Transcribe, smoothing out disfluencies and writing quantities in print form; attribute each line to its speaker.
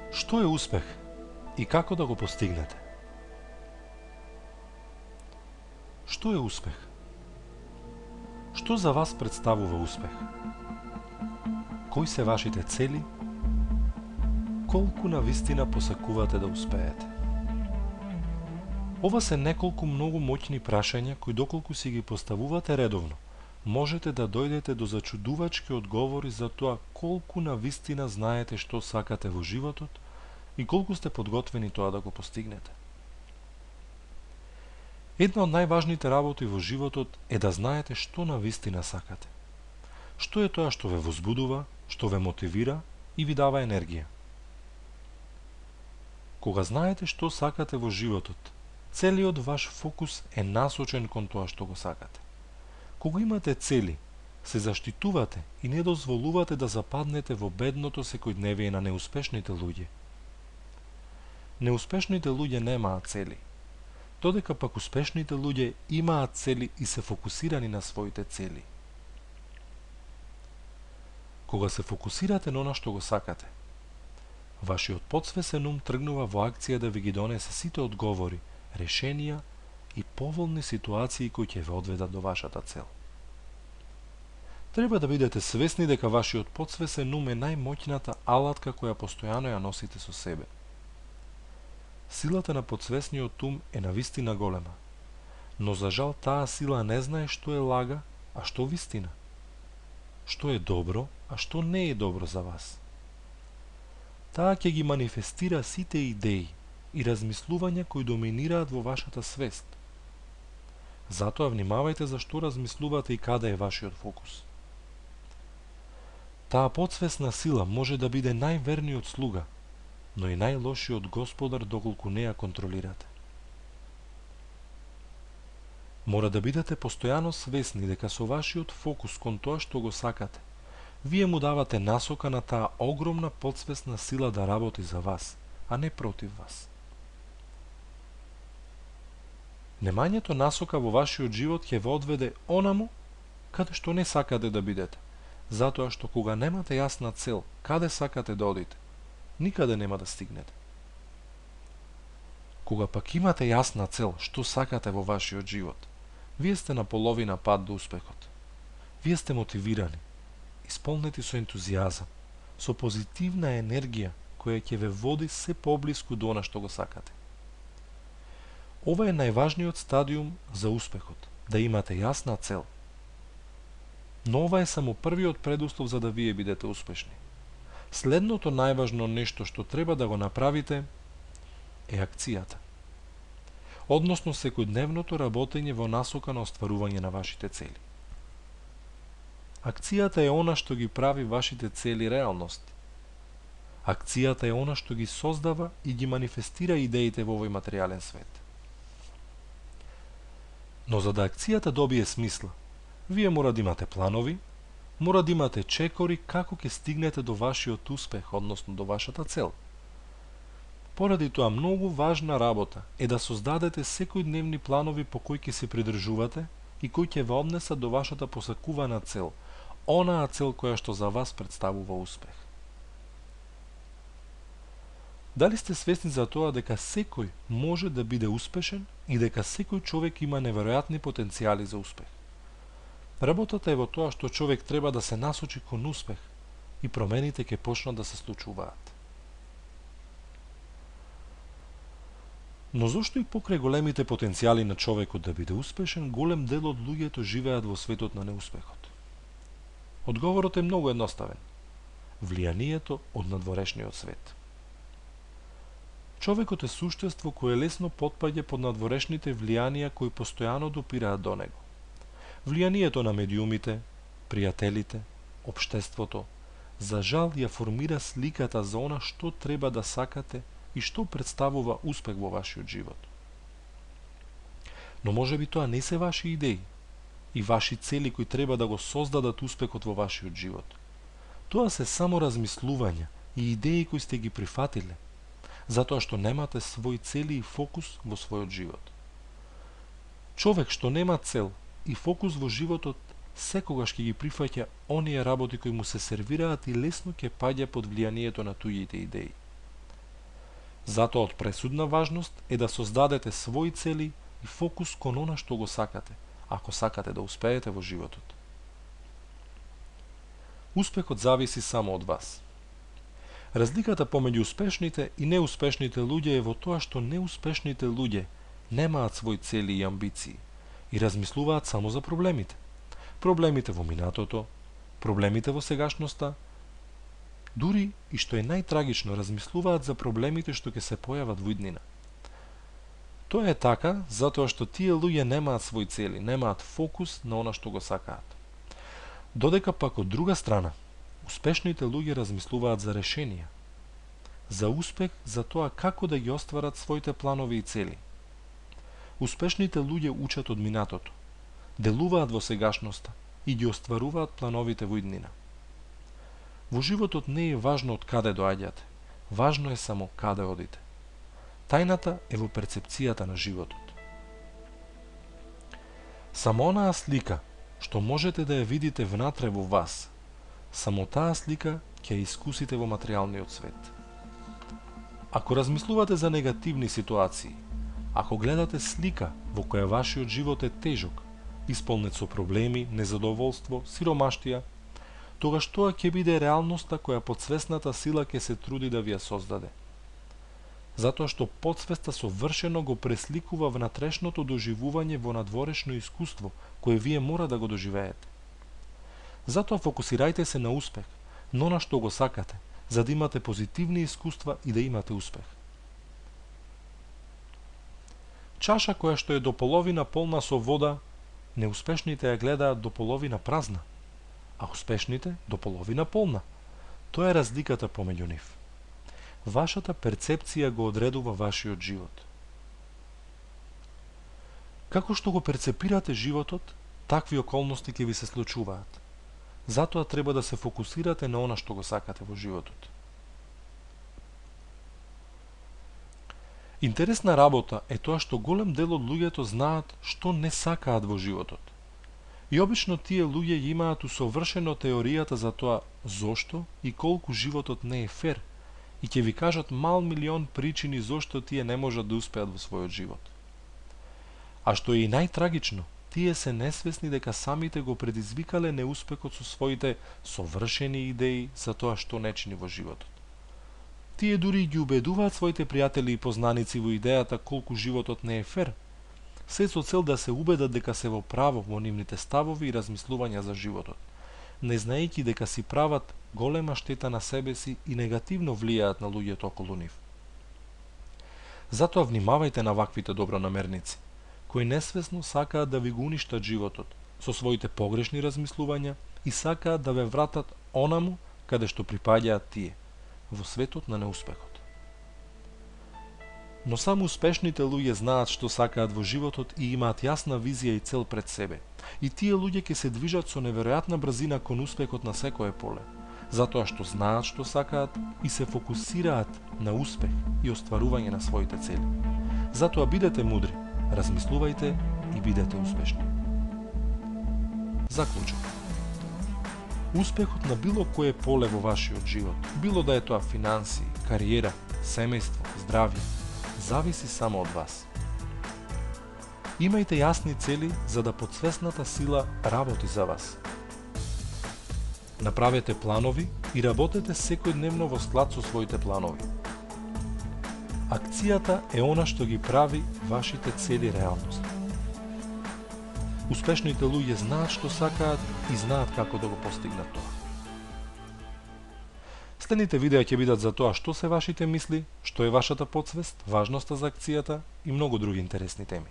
Speaker 1: Што е успех и како да го постигнете? Што е успех? Што за вас представува успех? Кои се вашите цели? Колку навистина посакувате да успеете? Ова се неколку многу моќни прашања кои доколку си ги поставувате редовно, можете да дојдете до зачудувачки одговори за тоа колку навистина знаете што сакате во животот и колку сте подготвени тоа да го постигнете. Една од најважните работи во животот е да знаете што навистина сакате. Што е тоа што ве возбудува, што ве мотивира и ви дава енергија. Кога знаете што сакате во животот, целиот ваш фокус е насочен кон тоа што го сакате. Кога имате цели, се заштитувате и не дозволувате да западнете во бедното секојдневие на неуспешните луѓе. Неуспешните луѓе немаат цели, додека пак успешните луѓе имаат цели и се фокусирани на своите цели. Кога се фокусирате на она што го сакате, вашиот потсвесен ум тргнува во акција да ви ги донесе сите одговори, решенија и поволни ситуации кои ќе ве одведат до вашата цел. Треба да бидете свесни дека вашиот потсвесен ум е најмоќната алатка која постојано ја носите со себе. Силата на потсвесниот ум е навистина голема, но за жал таа сила не знае што е лага, а што вистина. Што е добро, а што не е добро за вас. Таа ќе ги манифестира сите идеи и размислувања кои доминираат во вашата свест. Затоа внимавајте за што размислувате и каде е вашиот фокус. Таа потсвесна сила може да биде најверниот слуга, но и најлошиот господар доколку не ја контролирате. Мора да бидете постојано свесни дека со вашиот фокус кон тоа што го сакате, вие му давате насока на таа огромна потсвесна сила да работи за вас, а не против вас. Немањето насока во вашиот живот ќе ве одведе онаму каде што не сакате да бидете, затоа што кога немате јасна цел каде сакате да одите, никаде нема да стигнете. Кога пак имате јасна цел што сакате во вашиот живот, вие сте на половина пат до успехот. Вие сте мотивирани, исполнети со ентузијазам, со позитивна енергија која ќе ве води се поблиску до она што го сакате. Ова е најважниот стадиум за успехот, да имате јасна цел. Но ова е само првиот предуслов за да вие бидете успешни. Следното најважно нешто што треба да го направите е акцијата. Односно секојдневното работење во насока на остварување на вашите цели. Акцијата е она што ги прави вашите цели реалности. Акцијата е она што ги создава и ги манифестира идеите во овој материјален свет. Но за да акцијата добие смисла, вие мора да имате планови, мора да имате чекори како ќе стигнете до вашиот успех, односно до вашата цел. Поради тоа многу важна работа е да создадете секојдневни планови по кои ќе се придржувате и кои ќе ве однесат до вашата посакувана цел, онаа цел која што за вас представува успех. Дали сте свесни за тоа дека секој може да биде успешен и дека секој човек има неверојатни потенцијали за успех? Работата е во тоа што човек треба да се насочи кон успех и промените ќе почнат да се случуваат. Но зошто и покрај големите потенцијали на човекот да биде успешен, голем дел од луѓето живеат во светот на неуспехот? Одговорот е многу едноставен. Влијанието од надворешниот свет. Човекот е суштество кое лесно потпаѓа под надворешните влијанија кои постојано допираат до него. Влијанието на медиумите, пријателите, општеството, за жал ја формира сликата за она што треба да сакате и што представува успех во вашиот живот. Но може би тоа не се ваши идеи и ваши цели кои треба да го создадат успехот во вашиот живот. Тоа се само размислувања и идеи кои сте ги прифатиле, затоа што немате свои цели и фокус во својот живот. Човек што нема цел и фокус во животот, секогаш ќе ги прифаќа оние работи кои му се сервираат и лесно ќе паѓа под влијанието на туѓите идеи. Затоа од пресудна важност е да создадете своји цели и фокус кон она што го сакате, ако сакате да успеете во животот. Успехот зависи само од вас. Разликата помеѓу успешните и неуспешните луѓе е во тоа што неуспешните луѓе немаат своји цели и амбиции и размислуваат само за проблемите. Проблемите во минатото, проблемите во сегашноста, дури и што е најтрагично, размислуваат за проблемите што ќе се појават во иднина. Тоа е така затоа што тие луѓе немаат своји цели, немаат фокус на она што го сакаат. Додека пак од друга страна, успешните луѓе размислуваат за решенија, за успех, за тоа како да ги остварат своите планови и цели. Успешните луѓе учат од минатото, делуваат во сегашноста и ги остваруваат плановите во иднина. Во животот не е важно од каде доаѓате, важно е само каде одите. Тајната е во перцепцијата на животот. Само онаа слика што можете да ја видите внатре во вас, само таа слика ќе ја искусите во материјалниот свет. Ако размислувате за негативни ситуации, ако гледате слика во која вашиот живот е тежок, исполнет со проблеми, незадоволство, сиромаштија, тогаш тоа ќе биде реалноста која подсвесната сила ќе се труди да ви ја создаде. Затоа што подсвеста совршено го пресликува внатрешното доживување во надворешно искуство кое вие мора да го доживеете. Затоа фокусирајте се на успех, но на што го сакате, за да имате позитивни искуства и да имате успех. Чаша која што е до половина полна со вода, неуспешните ја гледаат до половина празна, а успешните до половина полна. Тоа е разликата помеѓу нив. Вашата перцепција го одредува вашиот живот. Како што го перцепирате животот, такви околности ќе ви се случуваат. Затоа треба да се фокусирате на она што го сакате во животот. Интересна работа е тоа што голем дел од луѓето знаат што не сакаат во животот. И обично тие луѓе имаат усовршено теоријата за тоа зошто и колку животот не е фер и ќе ви кажат мал милион причини зошто тие не можат да успеат во својот живот. А што е и најтрагично, тие се несвесни дека самите го предизвикале неуспехот со своите совршени идеи за тоа што не чини во животот. Тие дури ги убедуваат своите пријатели и познаници во идејата колку животот не е фер, се со цел да се убедат дека се во право во нивните ставови и размислувања за животот, не знаејќи дека си прават голема штета на себе си и негативно влијаат на луѓето околу нив. Затоа внимавајте на ваквите добронамерници, кои несвесно сакаат да ви го уништат животот со своите погрешни размислувања и сакаат да ве вратат онаму каде што припаѓаат тие, во светот на неуспехот. Но само успешните луѓе знаат што сакаат во животот и имаат јасна визија и цел пред себе. И тие луѓе ќе се движат со неверојатна брзина кон успехот на секое поле, затоа што знаат што сакаат и се фокусираат на успех и остварување на своите цели. Затоа бидете мудри, размислувајте и бидете успешни. Заклучок. Успехот на било кое поле во вашиот живот, било да е тоа финансии, кариера, семејство, здравје, зависи само од вас. Имајте јасни цели за да подсвесната сила работи за вас. Направете планови и работете секојдневно во склад со своите планови. Акцијата е она што ги прави вашите цели реалност. Успешните луѓе знаат што сакаат и знаат како да го постигнат тоа. Следните видеа ќе бидат за тоа што се вашите мисли, што е вашата подсвест, важноста за акцијата и многу други интересни теми.